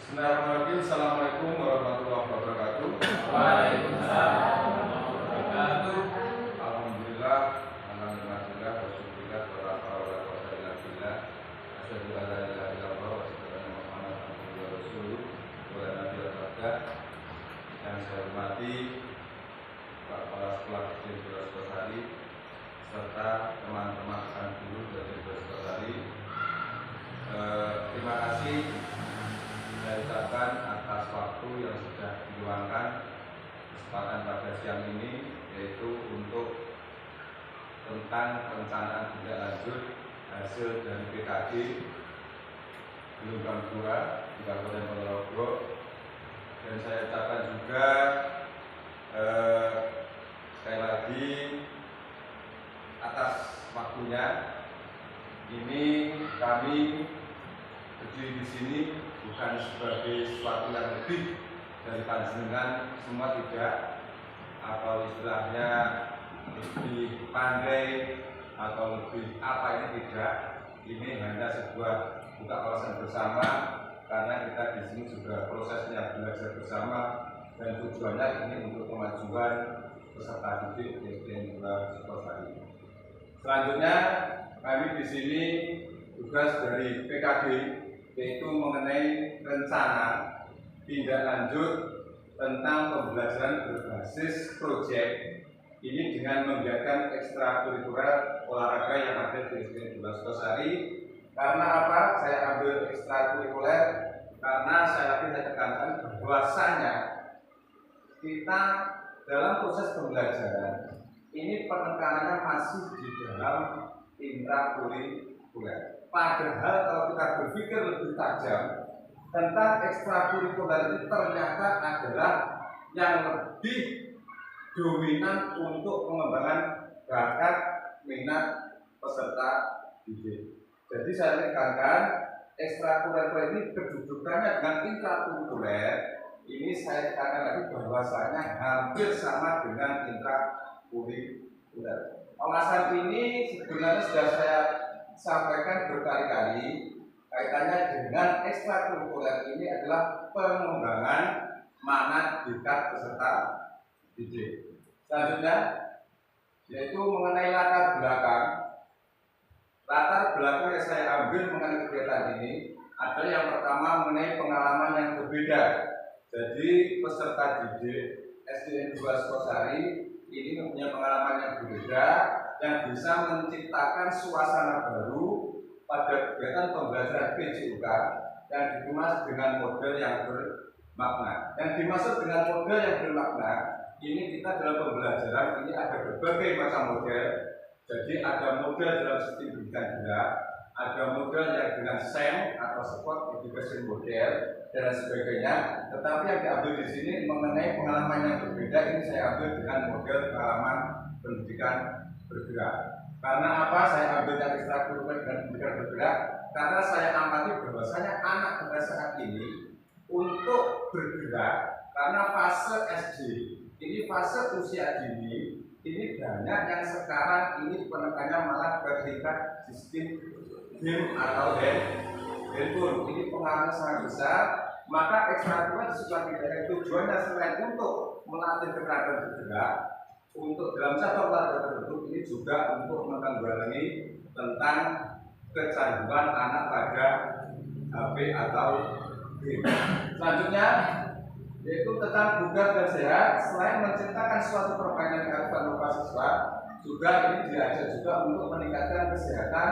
Bismillahirrahmanirrahim. Assalamualaikum warahmatullahi wabarakatuh. Waalaikumsalam warahmatullahi wabarakatuh. Alhamdulillah, alhamdulillah, wasyukurillah, wala haula wala quwwata illa billah. Asyhadu an la ilaha illallah wa asyhadu anna Muhammadan abduhu wa rasuluh wa la nabiyya ba'dah. Yang saya hormati Pak Kepala Sekolah SD Sukosari serta teman-teman guru dari Sukosari. Terima kasih saya ucapkan atas waktu yang sudah diluangkan kesempatan pada siang ini, yaitu untuk tentang perencanaan tindak lanjut hasil dari PKD Gelombang 2 di Kabupaten Ponorogo. Dan saya ucapkan juga sekali lagi atas waktunya. Ini kami berdiri di sini bukan sebagai sesuatu yang lebih dari panjenengan semua, tidak, atau istilahnya lebih pandai atau lebih apa, ini tidak. Ini hanya sebuah buka kawasan bersama, karena kita di sini juga prosesnya belajar bersama dan tujuannya ini untuk kemajuan peserta didik SD 2 Sukosari. Selanjutnya kami di sini tugas dari PKD, yaitu mengenai rencana tindak lanjut tentang pembelajaran berbasis proyek ini dengan menggiatkan ekstrakurikuler olahraga yang ada di SD 2 Sukosari. Karena apa? Saya ambil ekstrakurikuler karena saya tekankan bahwasanya kita dalam proses pembelajaran ini penekanannya masih di dalam intrakurikuler. Padahal kalau kita berpikir lebih tajam tentang ekstrakurikuler ini ternyata adalah yang lebih dominan untuk pengembangan bakat minat peserta didik. Jadi saya tekankan ekstrakurikuler ini kedudukannya dengan intrakurikuler. Ini saya tekankan lagi bahwasanya hampir sama dengan intrakurikuler. Alasan ini sebenarnya sudah saya sampaikan berkali-kali. Kaitannya dengan ekstrakurikuler ini adalah pengembangan minat bakat peserta didik. Selanjutnya yaitu mengenai latar belakang. Latar belakang yang saya ambil mengenai kegiatan ini adalah yang pertama mengenai pengalaman yang berbeda. Jadi peserta didik SD 2 Sukosari ini mempunyai pengalaman yang berbeda yang bisa menciptakan suasana baru pada kegiatan pembelajaran PJUK yang dikemas dengan model yang bermakna. Yang dimaksud dengan model yang bermakna, ini kita dalam pembelajaran ini ada berbagai macam model. Jadi ada model dalam sistem pendidikan juga, ada model yang dengan SEM atau Sport Education Model dan sebagainya. Tetapi yang diambil di sini mengenai pengalaman yang berbeda, ini saya ambil dengan model pengalaman pendidikan bergerak. Karena apa? Saya ambil dari ekstrakurikuler dan pendidikan bergerak karena saya amati bahwasanya anak pada saat ini untuk bergerak karena fase SD ini fase usia dini. Ini banyak yang sekarang ini penekanannya malah ke tingkat sistem game atau handphone. Ini pengaruhnya sangat besar. Maka ekstrakurikuler sesuatu yang tujuannya selain untuk melatih keterampilan bergerak, untuk dalam cabang olahraga tertentu ini juga untuk menanggulangi tentang kecanduan anak pada HP atau game. Selanjutnya yaitu tentang bugar dan sehat. Selain menciptakan suatu permainan kearifan lokal siswa, juga ini diajak juga untuk meningkatkan kesehatan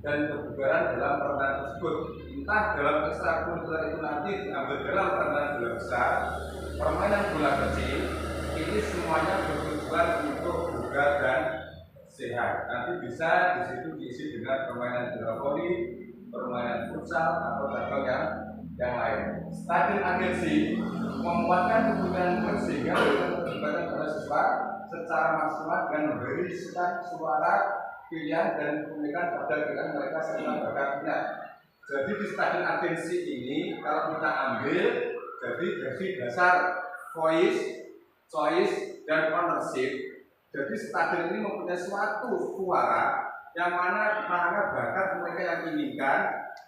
dan kebugaran dalam permainan tersebut. Entah dalam ekstrakurikuler itu nanti diambil dalam permainan bola besar, permainan bola kecil, ini semuanya bertujuan untuk bugar dan sehat. Nanti bisa di situ diisi dengan permainan bola voli, permainan futsal atau cabang yang lain. Stadion agensi menguatkan kebutuhan sehingga keterlibatan para siswa secara maksimal dengan memberikan suara pilihan dan komunikasi pada pilihan mereka serta bakatnya. Jadi di stadion agensi ini kalau kita ambil jadi dari dasar voice, choice, dan ownership. Jadi stadion ini mempunyai suatu suara yang mana bakat mereka yang inginkan,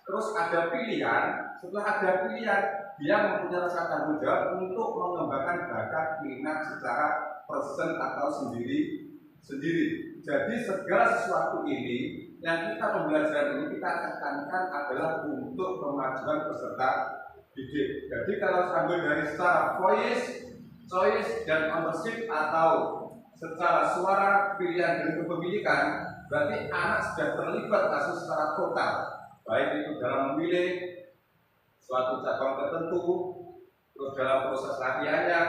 terus ada pilihan. Setelah ada pilihan, dia mempunyai rasa tanggung jawab untuk mengembangkan bakat minat secara person atau sendiri. Jadi segala sesuatu ini yang kita pembelajaran ini kita tekankan adalah untuk kemajuan peserta didik. Jadi kalau sambil dari secara voice, choice, dan ownership atau secara suara, pilihan, dan kepemilikan, berarti anak sudah terlibat langsung secara total, baik itu dalam memilih suatu cabang tertentu, terus dalam proses latihannya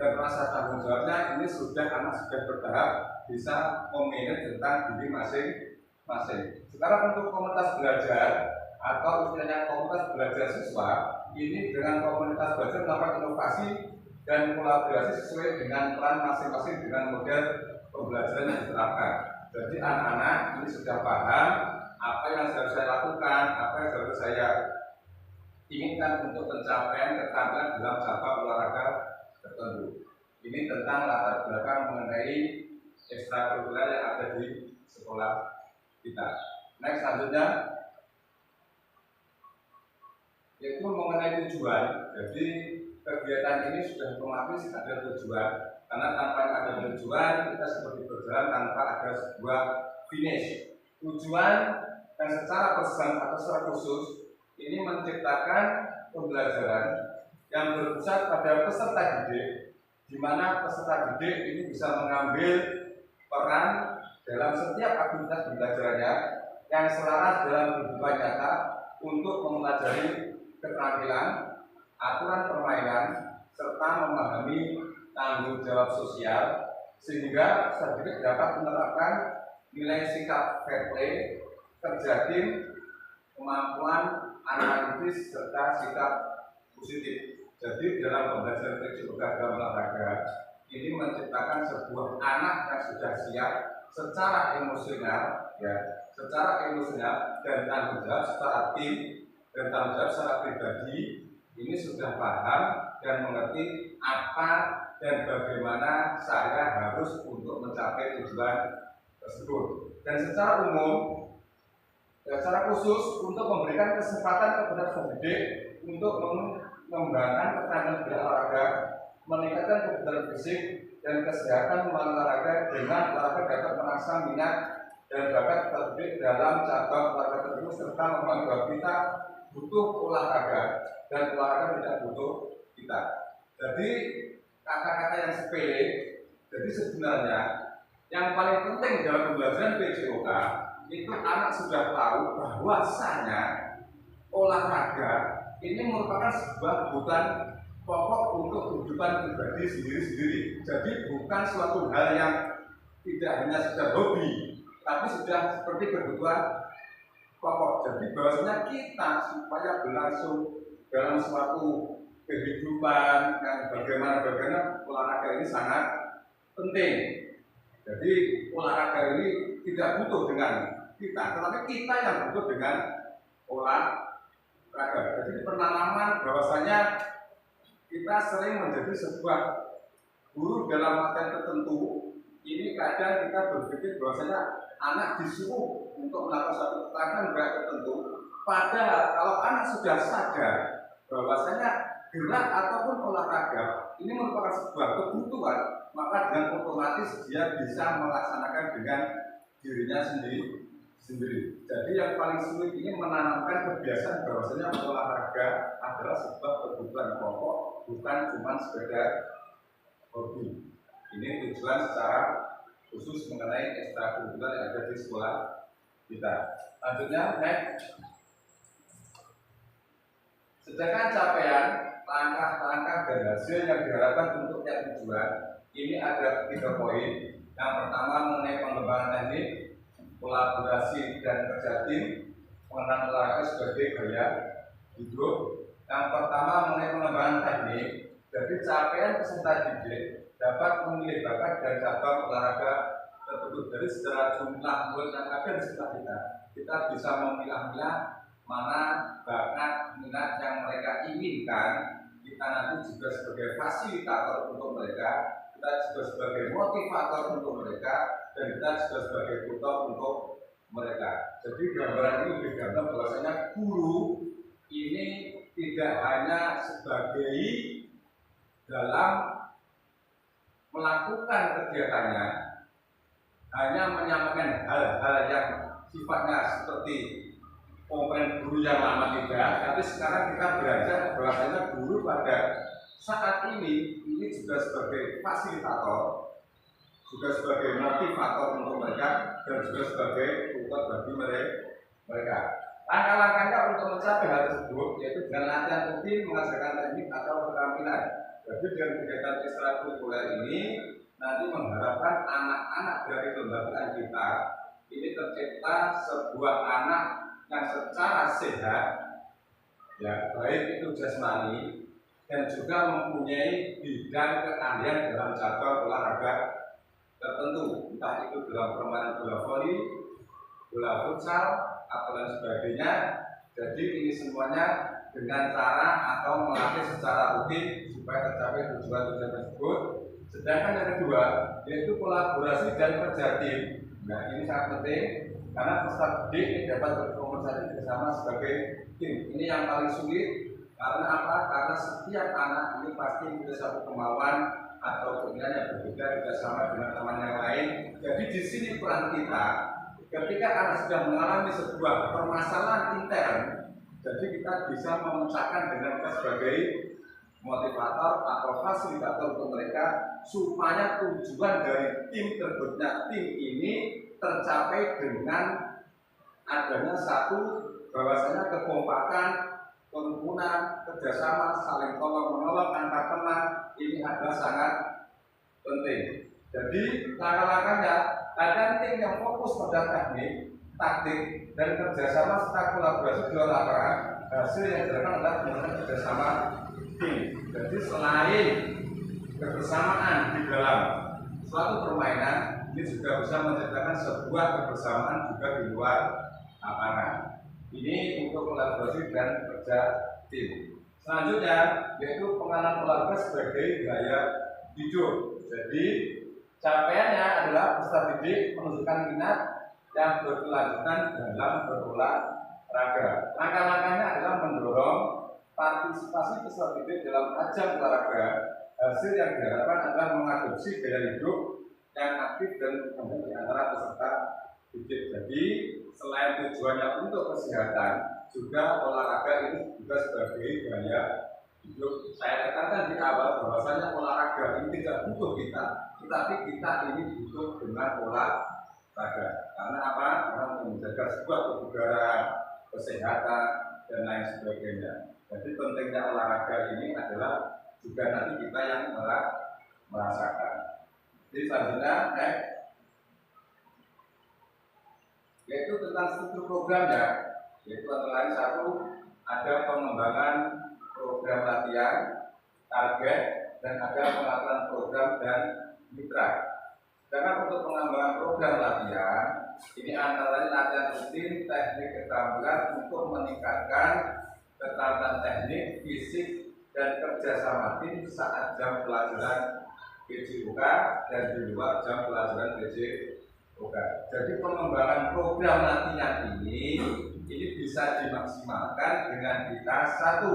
dan rasa tanggung jawabnya. Ini sudah anak sudah bertahap bisa memanage tentang diri masing-masing. Sekarang untuk komunitas belajar atau istilahnya komunitas belajar siswa, ini dengan komunitas belajar melakukan inovasi dan kolaborasi sesuai dengan peran masing-masing dengan model pembelajaran yang diterapkan. Jadi anak-anak ini sudah paham apa yang harus saya lakukan, apa yang harus saya inginkan untuk pencapaian keterampilan dalam cabang olahraga tertentu. Ini tentang latar belakang mengenai ekstrakurikuler yang ada di sekolah kita. Next, selanjutnya yaitu mengenai tujuan. Jadi kegiatan ini sudah otomatis ada tujuan, karena tanpa ada tujuan kita seperti berjalan tanpa ada sebuah finish. Tujuan dan secara pesan atau secara khusus ini menciptakan pembelajaran yang berpusat pada peserta didik, di mana peserta didik ini bisa mengambil peran dalam setiap aktivitas pembelajarannya yang selaras dalam kehidupan nyata untuk mempelajari keterampilan, aturan permainan, serta memahami tanggung jawab sosial, sehingga peserta didik dapat menerapkan nilai sikap fair play, kerja tim, kemampuan analitis serta sikap positif. Jadi dalam pembelajaran teknik beragam olahraga ini menciptakan sebuah anak yang sudah siap secara emosional, dan tanggung jawab secara tim dan tanggung jawab secara pribadi. Ini sudah paham dan mengerti apa dan bagaimana saya harus untuk mencapai tujuan tersebut. Dan secara umum, secara khusus untuk memberikan kesempatan kepada peserta didik untuk mengembangkan keterampilan berolahraga, meningkatkan kebugaran fisik dan kesehatan melalui olahraga dengan olahraga dapat merangsang minat dan bakat peserta didik dalam cabang olahraga tertentu, serta memahami bahwa kita butuh olahraga dan olahraga tidak butuh kita. Jadi kata-kata yang sepele. Jadi sebenarnya yang paling penting dalam pembelajaran PJOK itu anak sudah tahu bahwasanya olahraga ini merupakan sebuah kebutuhan pokok untuk kehidupan pribadi sendiri-sendiri. Jadi bukan suatu hal yang tidak hanya sekedar hobi, tapi sudah seperti kebutuhan pokok. Jadi bahwasanya kita supaya berlangsung dalam suatu kehidupan yang bagaimana olahraga ini sangat penting. Jadi olahraga ini tidak butuh dengan kita, tetapi kita yang butuh dengan olahraga. Jadi penanaman bahwasanya kita sering menjadi sebuah guru dalam materi tertentu. Ini kadang kita berpikir bahwasanya anak disuruh untuk melakukan satu keterampilan gerak tertentu. Padahal kalau anak sudah sadar bahwasanya gerak ataupun olahraga ini merupakan sebuah kebutuhan, maka dengan otomatis dia bisa melaksanakan dengan dirinya sendiri. Jadi yang paling sulit ini menanamkan kebiasaan bahwasanya olahraga adalah sebuah kebutuhan pokok, bukan cuma sekedar hobi. Ini tujuan secara khusus mengenai ekstrakurikuler yang ada di sekolah kita. Lanjutnya, next. Sedangkan capaian, langkah-langkah dan hasil yang diharapkan untuk tujuan ini ada 3 poin. Yang pertama mengenai pengembangan teknik, kolaborasi dan kerja tim, mengenang olahraga sebagai gaya hidup. Yang pertama mengenai pengembangan teknik, jadi capaian peserta didik dapat memilih bakat dan cabang olahraga tertentu. Jadi secara jumlah murid yang ada di sekolah kita bisa memilah-milah mana bakat minat yang mereka inginkan. Kita nanti juga sebagai fasilitator untuk mereka, kita juga sebagai motivator untuk mereka, dan kita juga sebagai tutor untuk mereka. Jadi gambaran ini lebih gamblang bahwasanya guru ini tidak hanya sebagai dalam melakukan kegiatannya, hanya menyampaikan hal-hal yang sifatnya seperti komponen guru yang lama tidak, tapi sekarang kita belajar bahwasanya guru pada saat ini juga sebagai fasilitator, juga sebagai motivator untuk mereka, dan juga sebagai tutor bagi mereka. Langkah-langkahnya untuk mencapai hal tersebut yaitu dengan latihan rutin mengajarkan teknik atau keterampilan. Jadi dengan kegiatan ekstrakurikuler ini nanti mengharapkan anak-anak dari kelembagaan kita ini tercipta sebuah anak yang secara sehat, ya baik itu jasmani dan juga mempunyai bidang keahlian dalam cabang olahraga tertentu, entah itu dalam permainan bola voli, bola futsal, atau lain sebagainya. Jadi ini semuanya dengan cara atau melatih secara rutin supaya tercapai tujuan-tujuan tersebut. Sedangkan yang kedua yaitu kolaborasi dan kerja tim. Nah ini sangat penting karena peserta didik ini dapat berkomunikasi bersama sebagai tim. Ini yang paling sulit karena apa? Karena setiap anak ini pasti punya satu kemauan atau keinginan yang berbeda, tidak sama dengan teman yang lain. Jadi di sini peran kita ketika anak sudah mengalami sebuah permasalahan intern, jadi kita bisa memecahkan dengan kita sebagai motivator atau fasilitator untuk mereka supaya tujuan dari tim terbentuknya tim ini tercapai dengan adanya satu bahwasanya kekompakan, kerukunan, kerjasama, saling tolong menolong antar teman ini adalah sangat penting. Jadi langkah-langkahnya ada tim yang fokus pada teknik, taktik, dan kerjasama serta kolaborasi di lapangan. Hasil yang dilakukan adalah menggunakan kerjasama tim. Jadi selain kebersamaan di dalam suatu permainan, ini juga bisa menciptakan sebuah kebersamaan juga di luar lapangan. Ini untuk kolaborasi dan kerja tim. Selanjutnya yaitu pengalaman olahraga sebagai gaya hidup. Jadi capaiannya adalah peserta didik menunjukkan minat yang berkelanjutan dalam berolahraga. Langkah-langkahnya adalah mendorong partisipasi peserta didik dalam ajang olahraga. Hasil yang diharapkan adalah mengadopsi gaya hidup yang aktif dan berkembang di antara peserta didik. Jadi selain tujuannya untuk kesehatan, juga olahraga ini juga sebagai gaya hidup. Saya katakan di awal bahwasanya olahraga ini tidak butuh kita, tetapi kita ini butuh dengan olahraga. Karena apa? Karena untuk menjaga sebuah kebugaran, kesehatan, dan lain sebagainya. Jadi pentingnya olahraga ini adalah juga nanti kita yang merasakan. Jadi selanjutnya, yaitu tentang struktur programnya, yaitu antara lain satu ada pengembangan program latihan, target, dan ada pengaturan program dan mitra. Sedangkan untuk pengembangan program latihan, ini antara lain latihan rutin, teknik keterampilan untuk meningkatkan keterampilan teknik, fisik, dan kerjasama tim saat jam pelajaran PJOK dan di luar jam pelajaran PJOK. Jadi pengembangan program latihan ini bisa dimaksimalkan dengan kita satu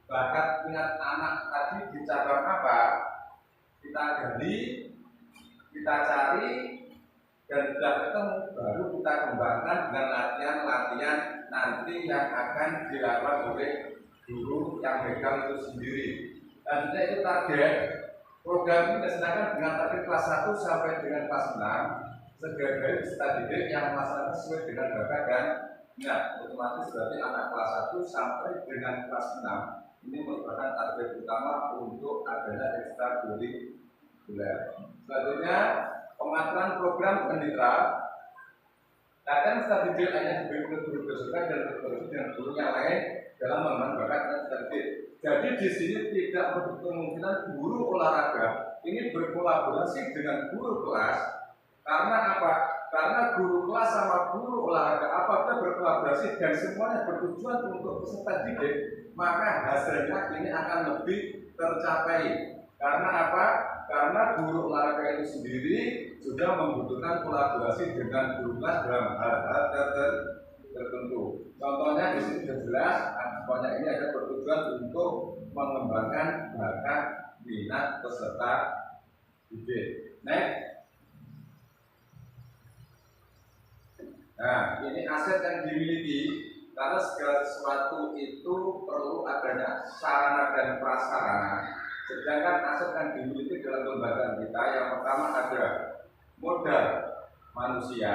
bakat minat anak tadi di cabang apa kita gali, kita cari, dan sudah ketemu baru kita kembangkan dengan latihan-latihan nanti yang akan dilakukan oleh guru yang megang itu sendiri. Selanjutnya itu target program ini dilaksanakan dengan target kelas 1 sampai dengan kelas 6 sebagai peserta didik yang melaksanakan sesuai dengan bakat dan minat. Otomatis berarti anak kelas 1 sampai dengan kelas 6 ini merupakan target utama untuk adanya ekstrakurikuler. Selanjutnya pengaturan program pendidikan. Kadang peserta didik hanya diberi guru besukan dan berkolaborasi dengan guru yang lain dalam mengembangkan bakat dan peserta didik. Jadi di sini tidak menutup kemungkinan guru olahraga ini berkolaborasi dengan guru kelas. Karena apa? Karena guru kelas sama guru olahraga apabila berkolaborasi dan semuanya bertujuan untuk peserta didik, maka hasilnya ini akan lebih tercapai. Karena apa? Karena guru olahraga itu sendiri sudah membutuhkan kolaborasi dengan guru kelas dalam hal-hal tertentu. Contohnya di sini sudah jelas, semuanya ini ada bertujuan untuk mengembangkan bakat minat peserta didik. Next. Nah, ini aset yang dimiliki karena segala sesuatu itu perlu adanya sarana dan prasarana. Sedangkan aset yang dimiliki dalam lembaga kita yang pertama ada modal manusia,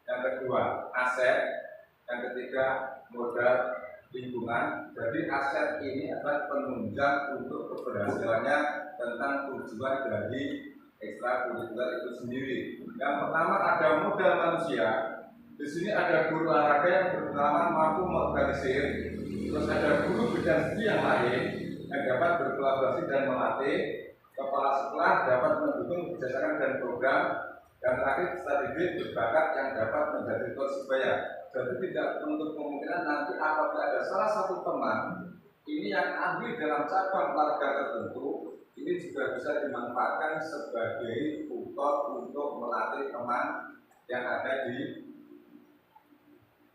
yang kedua aset, yang ketiga modal lingkungan. Jadi aset ini adalah penunjang untuk keberhasilannya tentang tujuan dari ekstrakurikuler itu sendiri. Yang pertama ada modal manusia. Di sini ada guru olahraga yang berpengalaman mampu mengorganisir, terus ada guru bidang studi yang lain yang dapat berkolaborasi dan melatih, kepala sekolah dapat mendukung kebijakan dan program, dan terakhir peserta didik berbakat yang dapat menjadi persebaya. Jadi tidak menutup kemungkinan nanti apabila ada salah satu teman ini yang ambil dalam cabang olahraga tertentu, ini juga bisa dimanfaatkan sebagai tutor untuk melatih teman yang ada di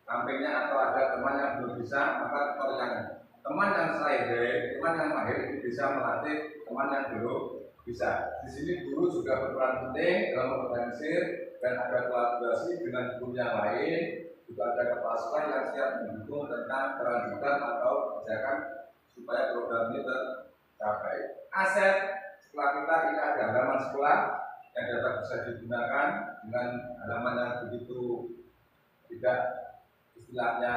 sampingnya, atau ada teman yang belum bisa, maka tutor yang teman yang selesai, teman yang mahir itu bisa melatih teman yang belum bisa. Di sini guru juga berperan penting dalam mengorganisir dan ada kolaborasi dengan guru yang lain. Juga ada kepala sekolah yang siap mendukung tentang kelanjutan atau kebijakan supaya program ini tercapai. Aset sekolah kita ini ada halaman sekolah yang dapat bisa digunakan dengan halaman yang begitu tidak istilahnya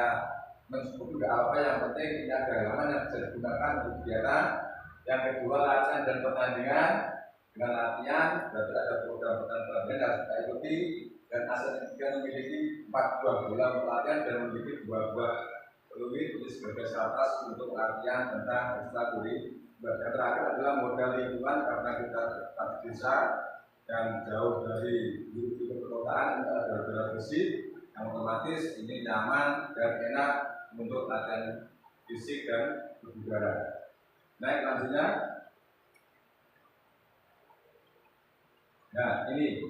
mencukupi apa, yang penting ini ada halaman yang bisa digunakan untuk kegiatan. Yang kedua latihan dan pertandingan. Dengan latihan berarti ada program pertandingan yang harus kita ikuti, dan aset yang ketiga memiliki 4 buah bola pelatihan dan memiliki 2 buah peluit tulis sebagai syarat untuk latihan tentang ekstrakurikuler. Yang terakhir adalah modal lingkungan, karena kita tetap di desa yang jauh dari hidup perkotaan, kita ada udara bersih yang otomatis ini nyaman dan enak untuk latihan fisik dan berudara. Naik lanjutnya. Nah ini,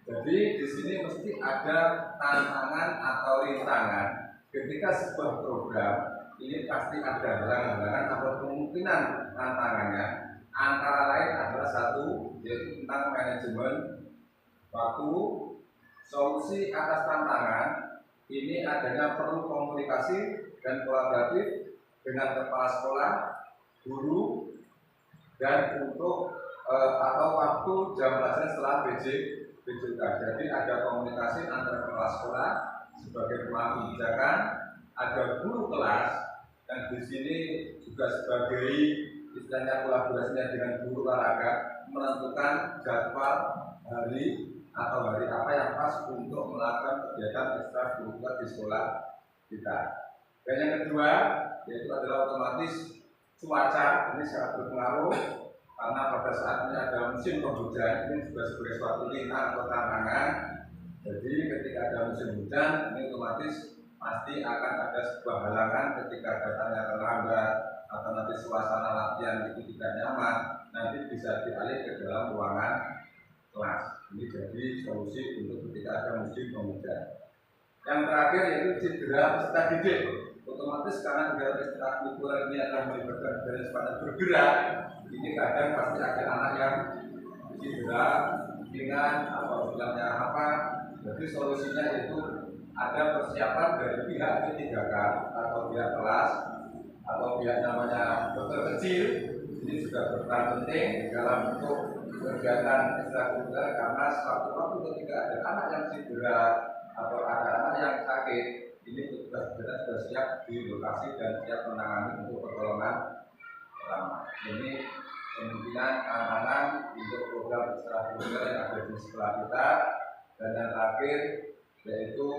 jadi di sini mesti ada tantangan atau rintangan ketika sebuah program ini pasti ada halangan atau kemungkinan tantangannya. Antara lain adalah satu, yaitu tentang manajemen waktu. Solusi atas tantangan ini adanya perlu komunikasi dan kolaboratif dengan kepala sekolah, guru, dan untuk atau waktu jam pelajaran setelah BJK. Jadi ada komunikasi antara kepala sekolah sebagai pemangku kebijakan, ada guru kelas, dan di sini juga sebagai istilahnya kolaborasinya dengan guru olahraga menentukan jadwal hari atau hari apa yang pas untuk melakukan kegiatan ekstrakurikuler di sekolah kita. Dan yang kedua yaitu adalah otomatis cuaca ini sangat berpengaruh, karena pada saat ini ada musim penghujan, ini juga sebagai suatu rintangan atau tantangan. Jadi ketika ada musim hujan ini otomatis pasti akan ada sebuah halangan ketika datangnya terlambat atau nanti suasana latihan itu tidak nyaman, nanti bisa dialih ke dalam ruangan kelas. Ini jadi solusi untuk ketika ada musim penghujan. Yang terakhir yaitu cedera peserta didik. Otomatis karena kegiatan ekstrakurikuler ini akan melibatkan dari sepanjang bergerak, ini kadang pasti ada anak yang cedera dengan apa istilahnya apa. Jadi solusinya itu ada persiapan dari pihak P3K atau pihak kelas atau pihak namanya dokter kecil. Ini juga berperan penting dalam bentuk kegiatan ekstrakurikuler, karena suatu waktu ketika ada anak yang cedera atau ada anak yang sakit, ini petugas kita sudah siap di lokasi dan siap menangani untuk pertolongan pertama. Ini kemungkinan tantangan untuk program ekstrakurikuler yang ada di sekolah kita. Dan yang terakhir yaitu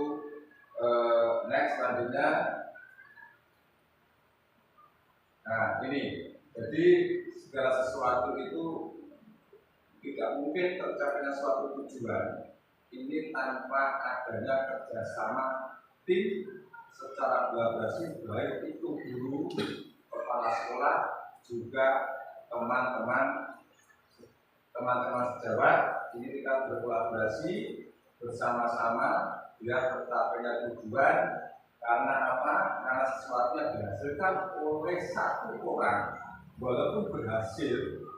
next selanjutnya. Nah ini, jadi segala sesuatu itu tidak mungkin tercapainya suatu tujuan ini tanpa adanya kerjasama tim secara kolaborasi, baik itu guru, kepala sekolah, juga teman-teman sejawat. Ini kita berkolaborasi bersama-sama biar tercapainya tujuan. Karena apa? Karena sesuatu yang dihasilkan oleh satu orang, walaupun berhasil,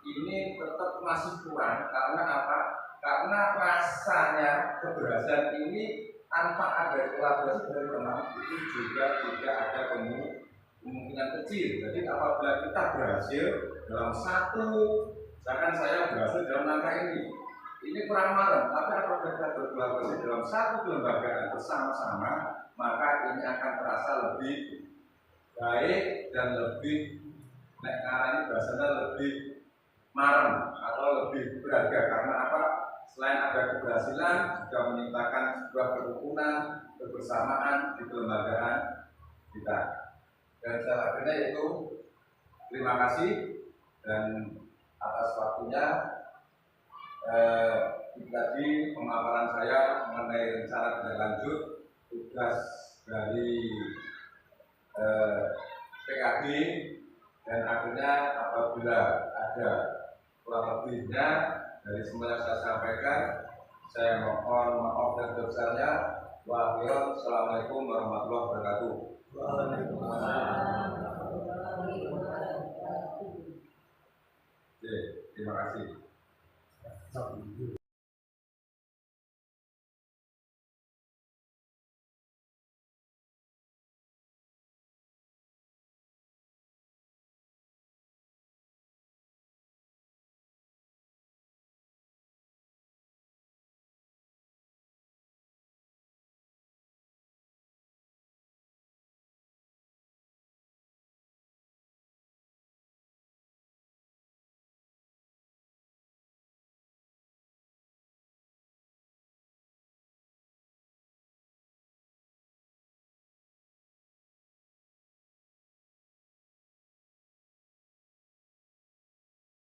ini tetap masih kurang. Karena apa? Karena rasanya keberhasilan ini tanpa ada kolaborasi dari teman itu juga tidak ada kemungkinan kecil. Jadi apabila kita berhasil dalam satu, misalkan saya berhasil dalam langkah ini kurang malam, tapi apabila kita berkolaborasi dalam satu kelembagaan bersama-sama, maka ini akan terasa lebih baik dan lebih ini bahasanya lebih marem atau lebih berharga. Karena apa? Selain ada keberhasilan, juga menciptakan sebuah kerukunan, kebersamaan di kelembagaan kita. Dan secara akhirnya itu terima kasih dan atas waktunya. Tadi pemaparan saya mengenai rencana tindak lanjut tugas dari PKB, dan akhirnya apabila ada kurang lebihnya dari semua yang saya sampaikan, saya mohon maaf dan sebesarnya. Wassalamualaikum warahmatullahi wabarakatuh. Oke, terima kasih.